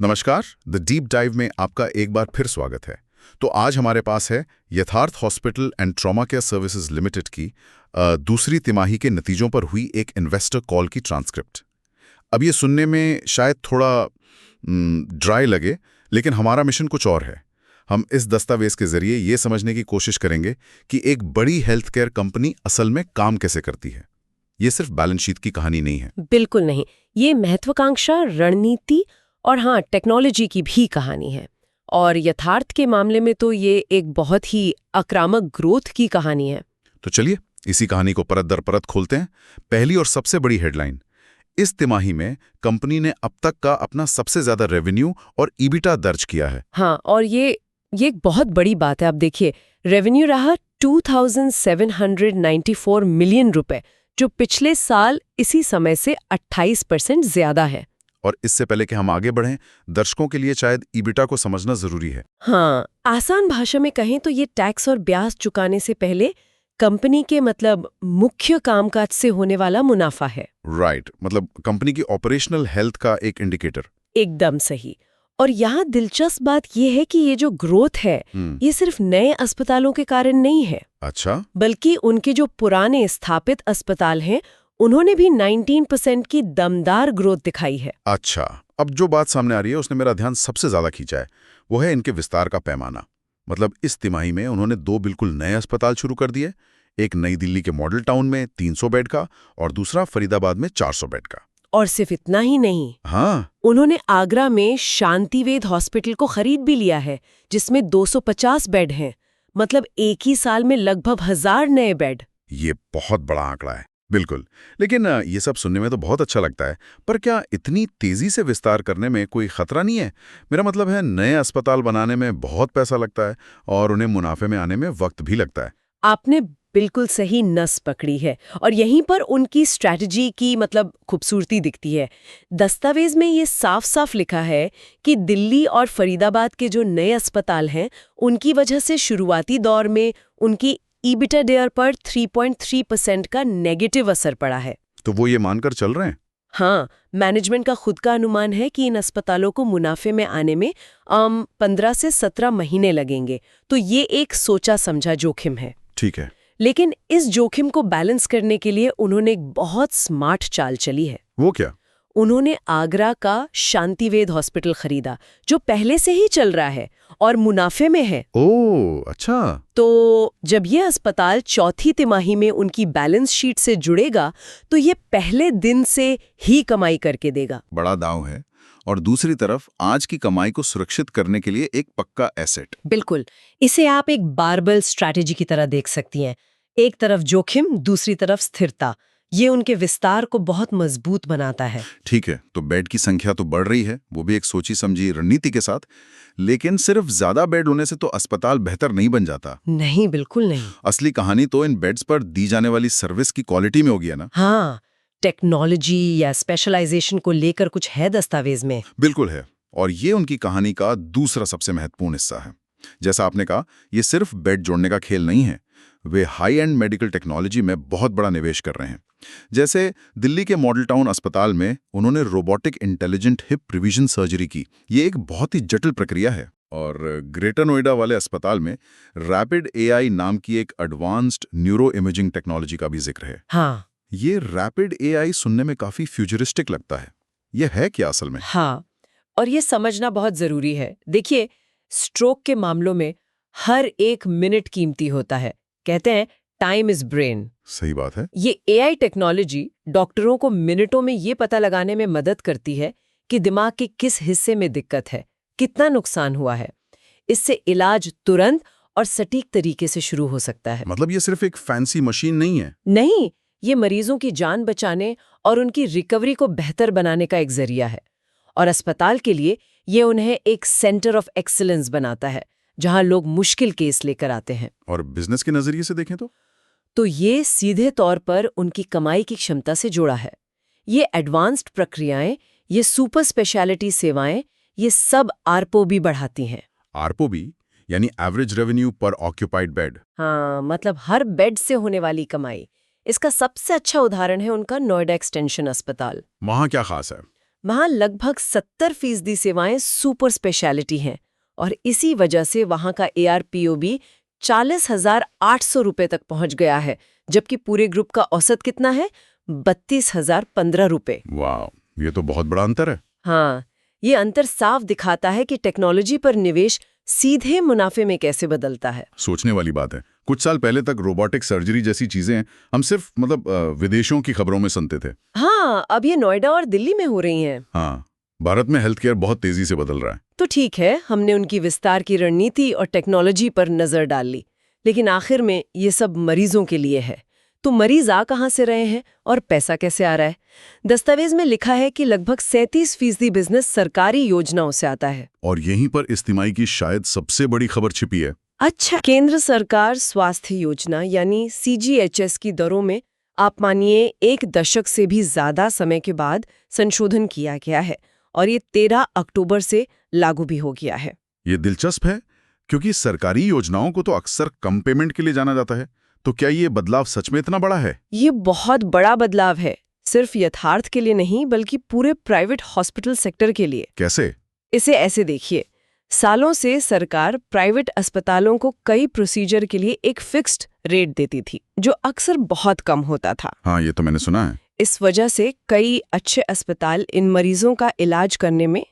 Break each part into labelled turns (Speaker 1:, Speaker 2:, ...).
Speaker 1: नमस्कार। The deep dive में आपका एक बार फिर स्वागत है। तो आज हमारे पास है यथार्थ hospital and trauma care services limited की दूसरी तिमाही के नतीजों पर हुई एक इन्वेस्टर कॉल की ट्रांसक्रिप्ट। अब ये सुनने में शायद थोड़ा ड्राई लगे, लेकिन हमारा मिशन कुछ और है। हम इस दस्तावेज के जरिए ये समझने की कोशिश करेंगे कि एक बड़ी हेल्थ केयर कंपनी असल में काम कैसे करती है। ये सिर्फ बैलेंस शीट की कहानी नहीं है।
Speaker 2: बिल्कुल नहीं, ये महत्वाकांक्षा, रणनीति और हाँ, टेक्नोलॉजी की भी कहानी है। और यथार्थ के मामले में तो ये एक बहुत ही आक्रामक ग्रोथ की कहानी है।
Speaker 1: तो चलिए इसी कहानी को परत दर परत खोलते हैं। पहली और सबसे बड़ी हेडलाइन, इस तिमाही में कंपनी ने अब तक का अपना सबसे ज्यादा रेवेन्यू और ईबिटा दर्ज किया है।
Speaker 2: हाँ, और ये एक बहुत बड़ी बात है। आप देखिए, रेवेन्यू रहा 2794 मिलियन रुपए, जो पिछले साल इसी समय से 28% ज्यादा है।
Speaker 1: और इससे पहले कि हम आगे बढ़ें, दर्शकों के लिए शायद ईबिटा को समझना जरूरी है।
Speaker 2: हाँ, आसान भाषा में कहें तो ये टैक्स और ब्याज चुकाने से पहले कंपनी के मुख्य कामकाज से होने वाला मुनाफा है।
Speaker 1: राइट, मतलब कंपनी की ऑपरेशनल हेल्थ का एक इंडिकेटर।
Speaker 2: एकदम सही। और यहाँ दिलचस्प बात ये है कि ये जो ग्रोथ है, ये सिर्फ नए अस्पतालों के कारण नहीं है।
Speaker 1: अच्छा,
Speaker 2: बल्कि उनके जो पुराने स्थापित अस्पताल हैं, उन्होंने भी 19% की दमदार ग्रोथ दिखाई है।
Speaker 1: अच्छा, अब जो बात सामने आ रही है उसने मेरा ध्यान सबसे ज्यादा खींचा है। वो है इनके विस्तार का पैमाना। मतलब इस तिमाही में उन्होंने 2 बिल्कुल नए अस्पताल शुरू कर दिए। एक नई दिल्ली के मॉडल टाउन में 300 बेड का और दूसरा फरीदाबाद में 400 बेड का।
Speaker 2: और सिर्फ इतना ही नहीं,
Speaker 1: हाँ,
Speaker 2: उन्होंने आगरा में शांतिवेद हॉस्पिटल को खरीद भी लिया है, जिसमें 250 बेड हैं। मतलब एक ही साल में लगभग 1000 नए बेड।
Speaker 1: ये बहुत बड़ा आंकड़ा है। बिल्कुल, लेकिन ये सब सुनने में तो बहुत अच्छा लगता है, पर क्या इतनी तेजी से विस्तार करने में कोई खतरा नहीं है? मेरा मतलब है, नए अस्पताल बनाने में बहुत पैसा लगता है और उन्हें मुनाफे में आने में वक्त भी लगता है।
Speaker 2: आपने बिल्कुल सही नस पकड़ी है, और यहीं पर उनकी स्ट्रैटेजी की खूबसूरती दिखती है। दस्तावेज में ये साफ साफ लिखा है कि दिल्ली और फरीदाबाद के जो नए अस्पताल हैं, उनकी वजह से शुरुआती दौर में उनकी ईबिटा डेयर पर 3.3% का नेगेटिव असर पड़ा है।
Speaker 1: तो वो ये मानकर चल रहे हैं?
Speaker 2: हाँ, मैनेजमेंट का खुद का अनुमान है कि इन अस्पतालों को मुनाफे में आने में 15 से 17 महीने लगेंगे। तो ये एक सोचा समझा जोखिम है।
Speaker 1: ठीक है।
Speaker 2: लेकिन इस जोखिम को बैलेंस करने के लिए उन्होंने एक बहुत स्मार्ट चाल चली है।
Speaker 1: वो क्या?
Speaker 2: उन्होंने आगरा का शांतिवेद हॉस्पिटल खरीदा, जो पहले से ही चल रहा है और मुनाफे में है।
Speaker 1: ओह, अच्छा।
Speaker 2: तो जब ये अस्पताल चौथी तिमाही में उनकी बैलेंस शीट से जुड़ेगा, तो ये पहले दिन से ही कमाई करके देगा।
Speaker 1: बड़ा दांव है। और दूसरी तरफ आज की कमाई को सुरक्षित करने के लिए एक पक्का एसेट।
Speaker 2: बिल्कुल, इसे आप एक बारबेल स्ट्रैटेजी की तरह देख सकती हैं। एक तरफ जोखिम, दूसरी तरफ स्थिरता। ये उनके विस्तार को बहुत मजबूत बनाता है।
Speaker 1: ठीक है, तो बेड की संख्या तो बढ़ रही है, वो भी एक सोची समझी रणनीति के साथ। लेकिन सिर्फ ज्यादा बेड होने से तो अस्पताल बेहतर नहीं बन जाता।
Speaker 2: नहीं, बिल्कुल नहीं।
Speaker 1: असली कहानी तो इन बेड्स पर दी जाने वाली सर्विस की क्वालिटी में होगी ना।
Speaker 2: हाँ, टेक्नोलॉजी या स्पेशलाइजेशन को लेकर कुछ है दस्तावेज में।
Speaker 1: बिल्कुल है, और ये उनकी कहानी का दूसरा सबसे महत्वपूर्ण हिस्सा है। जैसा आपने कहा, ये सिर्फ बेड जोड़ने का खेल नहीं है। वे हाई एंड मेडिकल टेक्नोलॉजी में बहुत बड़ा निवेश कर रहे हैं। जैसे दिल्ली के मॉडल टाउन अस्पताल में उन्होंने robotic intelligent hip revision surgery की। ये एक बहुत ही जटिल प्रक्रिया है। और ग्रेटर नोएडा वाले अस्पताल में रैपिड एआई नाम की एक एडवांस्ड न्यूरो इमेजिंग टेक्नोलॉजी का भी जिक्र है।
Speaker 2: हाँ,
Speaker 1: ये रैपिड एआई सुनने में काफी फ्यूचरिस्टिक लगता है। ये है क्या असल में?
Speaker 2: हाँ, और ये समझना बहुत जरूरी है। देखिए, स्ट्रोक के मामलों में हर एक मिनट कीमती होता है। कहते हैं टाइम इज ब्रेन।
Speaker 1: सही बात है।
Speaker 2: ये एआई टेक्नोलॉजी डॉक्टरों को मिनटों में ये पता लगाने में मदद करती है कि दिमाग के किस हिस्से में दिक्कत है, कितना नुकसान हुआ है। इससे इलाज तुरंत और सटीक तरीके से शुरू हो सकता है।
Speaker 1: मतलब ये सिर्फ एक फैंसी मशीन नहीं है।
Speaker 2: नहीं, ये मरीजों की जान बचाने और उनकी रिकवरी को बेहतर बनाने का एक जरिया है। और अस्पताल के लिए ये उन्हें एक सेंटर ऑफ एक्सीलेंस बनाता है, जहां लोग मुश्किल केस लेकर आते हैं।
Speaker 1: और बिजनेस के नजरिए से देखें
Speaker 2: तो ये सीधे तौर पर उनकी कमाई की क्षमता से जुड़ा है। ये एडवांस्ड प्रक्रियाएं, ये सुपर स्पेशलिटी सेवाएं, ये सब आरपो भी बढ़ाती हैं।
Speaker 1: आरपो भी, यानी एवरेज रेवेन्यू पर ऑक्यूपाइड बेड।
Speaker 2: हाँ, मतलब हर बेड से होने वाली कमाई। इसका सबसे अच्छा उदाहरण है उनका नोएडा एक्सटेंशन अस्पताल।
Speaker 1: वहां क्या खास है?
Speaker 2: वहाँ लगभग 70% सेवाएं सुपर स्पेशलिटी हैं और इसी वजह से वहाँ का ARPO भी 40,800 रुपए तक पहुंच गया है, जबकि पूरे ग्रुप का औसत कितना है? 32,015 रुपए।
Speaker 1: वाह, ये तो बहुत बड़ा अंतर है।
Speaker 2: हाँ, ये अंतर साफ दिखाता है कि टेक्नोलॉजी पर निवेश सीधे मुनाफे में कैसे बदलता है।
Speaker 1: सोचने वाली बात है। कुछ साल पहले तक रोबोटिक सर्जरी जैसी चीजें हम सिर्फ विदेशों की खबरों में सुनते थे।
Speaker 2: हाँ, अब ये नोएडा और दिल्ली में हो रही हैं।
Speaker 1: हाँ, भारत में हेल्थ केयर बहुत तेजी से बदल रहा है।
Speaker 2: तो ठीक है, हमने उनकी विस्तार की रणनीति और टेक्नोलॉजी पर नजर डाल ली, लेकिन आखिर में ये सब मरीजों के लिए है। तो मरीज आ कहाँ से रहे हैं और पैसा कैसे आ रहा है? दस्तावेज में लिखा है कि लगभग 37% बिजनेस सरकारी योजनाओं से आता है।
Speaker 1: और यहीं पर इस तिमाही की शायद सबसे बड़ी खबर छिपी है।
Speaker 2: अच्छा, केंद्र सरकार स्वास्थ्य योजना यानी CGHS की दरों में आप मानिए 1 दशक से भी ज्यादा समय के बाद संशोधन किया गया है और ये 13 अक्टूबर से लागू भी हो गया है।
Speaker 1: ये दिलचस्प है क्योंकि सरकारी योजनाओं को तो अक्सर कम पेमेंट के लिए जाना जाता है। तो क्या ये बदलाव सच में इतना बड़ा है?
Speaker 2: ये बहुत बड़ा बदलाव है, सिर्फ यथार्थ के लिए नहीं बल्कि पूरे प्राइवेट हॉस्पिटल सेक्टर के लिए।
Speaker 1: कैसे?
Speaker 2: इसे ऐसे देखिए, सालों से सरकार प्राइवेट अस्पतालों को कई प्रोसीजर के लिए एक फिक्स्ड रेट देती थी, जो अक्सर बहुत कम होता था।
Speaker 1: हाँ, ये तो मैंने सुना है।
Speaker 2: इस वजह से कई अच्छे अस्पताल इन मरीजों का इलाज करने में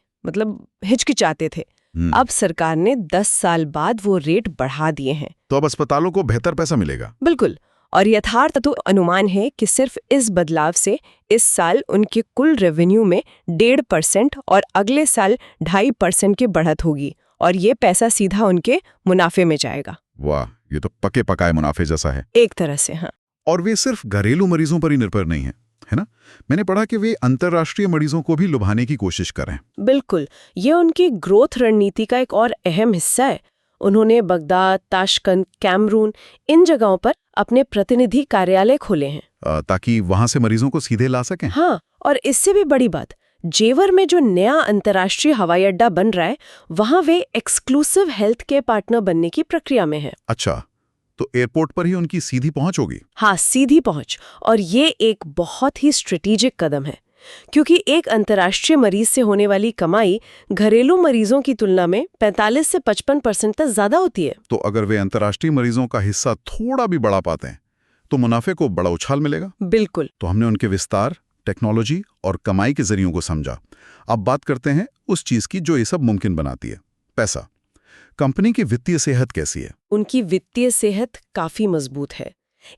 Speaker 2: हिचकिचाते थे। अब सरकार ने 10 साल बाद वो रेट बढ़ा दिए हैं।
Speaker 1: तो अब अस्पतालों को बेहतर पैसा मिलेगा?
Speaker 2: बिल्कुल, और यथार्थ तो अनुमान है कि सिर्फ इस बदलाव से इस साल उनके कुल रेवेन्यू में 1.5% और अगले साल 2.5% की बढ़त होगी और ये पैसा सीधा उनके मुनाफे में जाएगा।
Speaker 1: वाह, ये तो पके पकाए मुनाफे जैसा है।
Speaker 2: एक तरह से, हाँ।
Speaker 1: और वे सिर्फ घरेलू मरीजों पर ही निर्भर नहीं है ना? मैंने पढ़ा कि वे अंतर्राष्ट्रीय मरीजों को भी लुभाने की कोशिश कर रहे हैं।
Speaker 2: बिल्कुल, ये उनकी ग्रोथ रणनीति का एक और अहम हिस्सा है। उन्होंने बगदाद, ताशकंद, कैमरून इन जगहों पर अपने प्रतिनिधि कार्यालय खोले हैं
Speaker 1: ताकि वहां से मरीजों को सीधे ला सकें।
Speaker 2: हाँ, और इससे भी बड़ी बात, जेवर में जो नया अंतर्राष्ट्रीय हवाई अड्डा बन रहा है, वहां वे एक्सक्लूसिव हेल्थ केयर पार्टनर बनने की प्रक्रिया में है।
Speaker 1: अच्छा, तो एयरपोर्ट पर ही उनकी सीधी पहुंच होगी?
Speaker 2: हाँ, सीधी पहुंच। और ये एक बहुत ही स्ट्रेटेजिक कदम है, क्योंकि एक अंतर्राष्ट्रीय मरीज से होने वाली कमाई घरेलू मरीजों की तुलना में 45 से 55% तक ज्यादा होती है।
Speaker 1: तो अगर वे अंतर्राष्ट्रीय मरीजों का हिस्सा थोड़ा भी बढ़ा पाते हैं तो मुनाफे को बड़ा उछाल मिलेगा।
Speaker 2: बिल्कुल।
Speaker 1: तो हमने उनके विस्तार, टेक्नोलॉजी और कमाई के जरियों को समझा। अब बात करते हैं उस चीज की जो ये सब मुमकिन बनाती है, पैसा। कंपनी की वित्तीय सेहत कैसी है?
Speaker 2: उनकी वित्तीय सेहत काफी मजबूत है।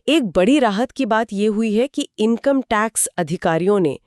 Speaker 2: एक बड़ी राहत की बात यह हुई है कि इनकम टैक्स अधिकारियों ने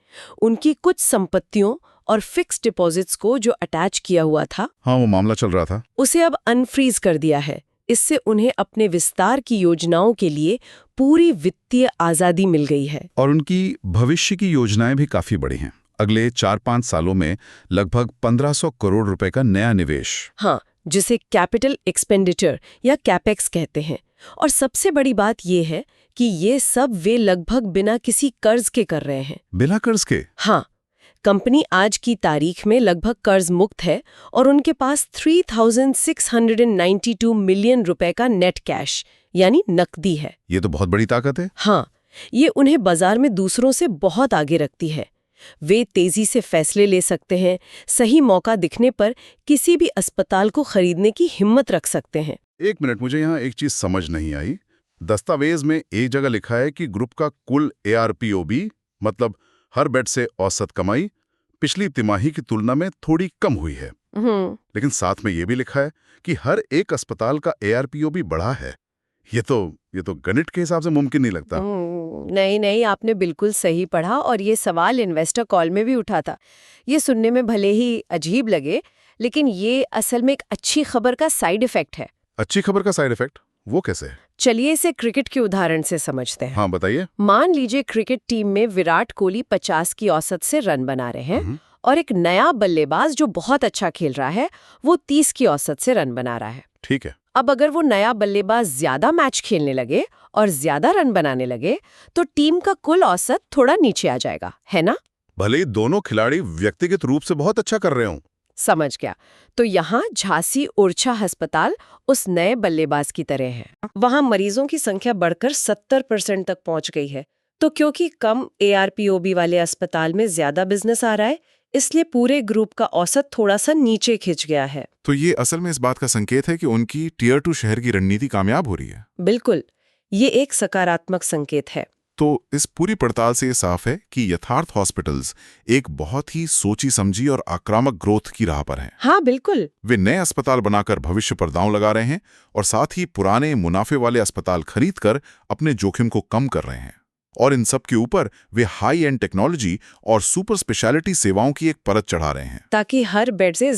Speaker 2: उनकी कुछ संपत्तियों और फिक्स डिपॉजिट्स को जो अटैच किया हुआ था,
Speaker 1: हाँ, वो मामला चल रहा था,
Speaker 2: उसे अब अनफ्रीज कर दिया है। इससे उन्हें अपने विस्तार की योजनाओं के लिए पूरी वित्तीय आजादी मिल गई है।
Speaker 1: और उनकी भविष्य की योजनाएं भी काफी बड़ी हैं। अगले 4-5 सालों में लगभग 1500 करोड़ रुपए का नया निवेश।
Speaker 2: हाँ, जिसे कैपिटल एक्सपेंडिचर या कैपेक्स कहते हैं। और सबसे बड़ी बात यह है कि ये सब वे लगभग बिना किसी कर्ज के कर रहे हैं।
Speaker 1: बिना कर्ज के?
Speaker 2: हाँ, कंपनी आज की तारीख में लगभग कर्ज मुक्त है और उनके पास 3,692 मिलियन रुपए का नेट कैश यानी नकदी है।
Speaker 1: ये तो बहुत बड़ी ताकत है।
Speaker 2: हाँ, ये उन्हें बाजार में दूसरों से बहुत आगे रखती है। वे तेजी से फैसले ले सकते हैं, सही मौका दिखने पर किसी भी अस्पताल को खरीदने की हिम्मत रख सकते हैं।
Speaker 1: एक मिनट, मुझे यहाँ एक चीज समझ नहीं आई। दस्तावेज में एक जगह लिखा है कि ग्रुप का कुल ARPOB मतलब हर बेड से औसत कमाई पिछली तिमाही की तुलना में थोड़ी कम हुई है। लेकिन साथ में ये भी लिखा है कि हर एक अस्पताल का ARPOB बढ़ा है। ये तो गणित के हिसाब से मुमकिन नहीं लगता।
Speaker 2: नहीं, आपने बिल्कुल सही पढ़ा और ये सवाल इन्वेस्टर कॉल में भी उठा था। ये सुनने में भले ही अजीब लगे, लेकिन ये असल में एक अच्छी खबर का साइड इफेक्ट है।
Speaker 1: अच्छी खबर का साइड इफेक्ट? वो कैसे?
Speaker 2: चलिए इसे क्रिकेट के उदाहरण से समझते हैं।
Speaker 1: हाँ, बताइए।
Speaker 2: मान लीजिए क्रिकेट टीम में विराट कोहली 50 की औसत से रन बना रहे हैं और एक नया बल्लेबाज जो बहुत अच्छा खेल रहा है वो 30 की औसत से रन बना रहा है।
Speaker 1: ठीक है।
Speaker 2: अब अगर वो नया बल्लेबाज ज्यादा मैच खेलने लगे और ज्यादा रन बनाने लगे तो टीम का कुल औसत थोड़ा नीचे आ जाएगा, है ना?
Speaker 1: भले ही दोनों खिलाड़ी व्यक्तिगत रूप से बहुत अच्छा कर रहे हों।
Speaker 2: समझ गया। तो यहाँ झांसी ओरछा अस्पताल उस नए बल्लेबाज की तरह है। वहाँ मरीजों की संख्या बढ़कर 70% तक पहुँच गई है। तो क्योंकि कम ARPOB वाले अस्पताल में ज्यादा बिजनेस आ रहा है, इसलिए पूरे ग्रुप का औसत थोड़ा सा नीचे खिंच गया है।
Speaker 1: तो ये असल में इस बात का संकेत है कि उनकी टियर 2 शहर की रणनीति कामयाब हो रही है।
Speaker 2: बिल्कुल, ये एक सकारात्मक संकेत है।
Speaker 1: तो इस पूरी पड़ताल से ये साफ है कि यथार्थ हॉस्पिटल्स एक बहुत ही सोची समझी और आक्रामक ग्रोथ की राह पर हैं।
Speaker 2: हाँ बिल्कुल।
Speaker 1: वे नए अस्पताल बनाकर भविष्य पर दांव लगा रहे हैं और साथ ही पुराने मुनाफे वाले अस्पताल खरीदकर अपने जोखिम को कम कर रहे हैं। और इन सब के ऊपर वे हाई एंड टेक्नोलॉजी और सुपर स्पेशलिटी सेवाओं की एक परत चढ़ा रहे हैं,
Speaker 2: ताकि हर बेड से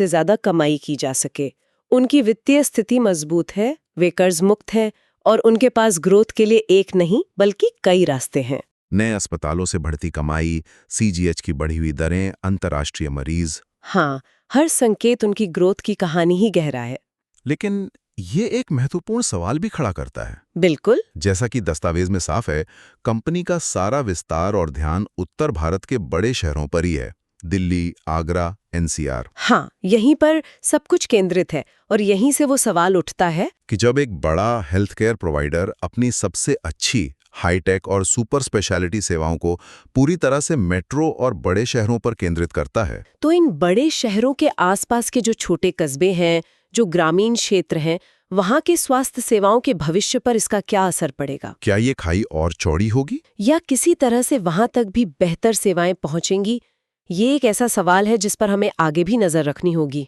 Speaker 2: ज्यादा कमाई की जा सके। उनकी वित्तीय स्थिति मजबूत है, वे कर्ज मुक्त हैं और उनके पास ग्रोथ के लिए एक नहीं बल्कि कई रास्ते हैं।
Speaker 1: नए अस्पतालों से बढ़ती कमाई, सीजीएच की बढ़ी हुई दरें, अंतर्राष्ट्रीय मरीज।
Speaker 2: हाँ, हर संकेत उनकी ग्रोथ की कहानी ही गहरा है।
Speaker 1: लेकिन ये एक महत्वपूर्ण सवाल भी खड़ा करता है।
Speaker 2: बिल्कुल।
Speaker 1: जैसा कि दस्तावेज में साफ है, कंपनी का सारा विस्तार और ध्यान उत्तर भारत के बड़े शहरों पर ही है, दिल्ली, आगरा, एनसीआर।
Speaker 2: हाँ, यहीं पर सब कुछ केंद्रित है और यहीं से वो सवाल उठता है
Speaker 1: कि जब एक बड़ा हेल्थ केयर प्रोवाइडर अपनी सबसे अच्छी हाईटेक और सुपर स्पेशलिटी सेवाओं को पूरी तरह से मेट्रो और बड़े शहरों पर केंद्रित करता है,
Speaker 2: तो इन बड़े शहरों के आसपास के जो छोटे कस्बे हैं, जो ग्रामीण क्षेत्र हैं, वहाँ के स्वास्थ्य सेवाओं के भविष्य पर इसका क्या असर पड़ेगा?
Speaker 1: क्या ये खाई और चौड़ी होगी?
Speaker 2: या किसी तरह से वहाँ तक भी बेहतर सेवाएं पहुँचेंगी? ये एक ऐसा सवाल है जिस पर हमें आगे भी नजर रखनी होगी।